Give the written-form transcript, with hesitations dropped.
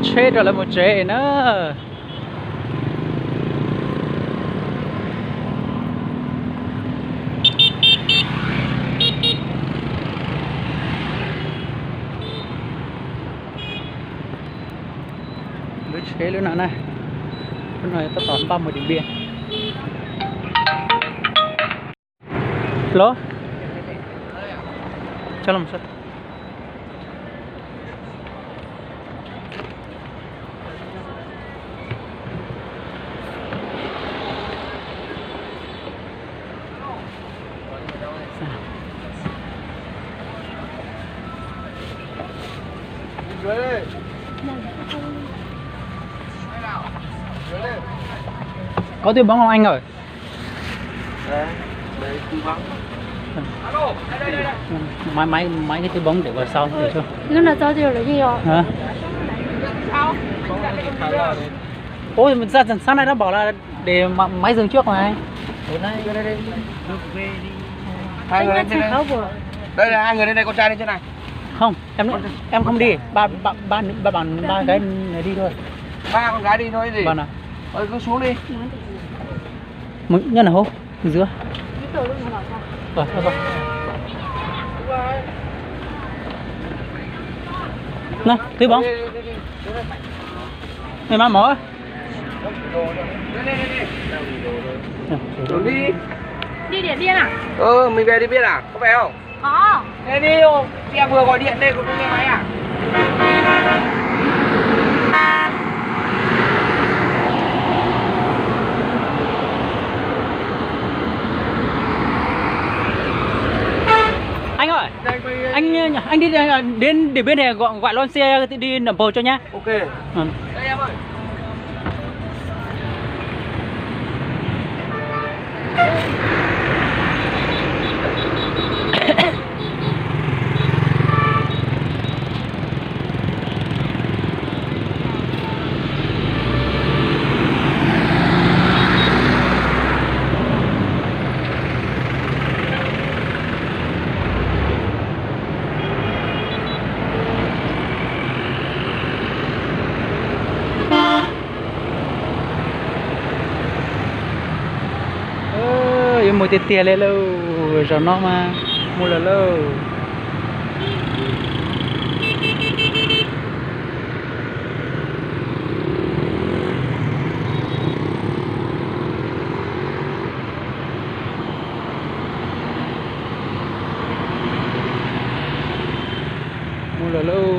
chết rồi lại một trễ nữa. Mới chế luôn nào này. Cái này ta tóm băm một điểm biên. Lố cho làm sao có tiêu bóng không anh ơi? Đây tư vấn. Máy cái tiêu bóng để vào sau để cho. Lúc nào cho tiêu là gì rồi? Hả? Ôi mình ra sáng nay nó bảo là để máy dừng trước mà. Đây. Hai người lên trên đây. Đây là hai người lên đây, con trai lên trên này. Không, em không đi. Ba cái này đi thôi. Ba con gái đi thôi gì? Vâng ạ. Thôi cứ xuống đi. Nhân nào hô? Giữa. Vâng. Này, túi bóng. Mày mang mỏ. Đi. Đi Điện Biên à? Mình về Điện Biên à? Có về không? Có. Thế đi không? Em vừa gọi điện đây, cũng không nghe máy à? Anh ơi, anh đi đến Điện Biên này gọi lon xe đi nằm bồ cho nhá. Ok. Ừ. Đây em ơi. Mua tiền lên lâu rồi nó mà mua là lâu mua là lâu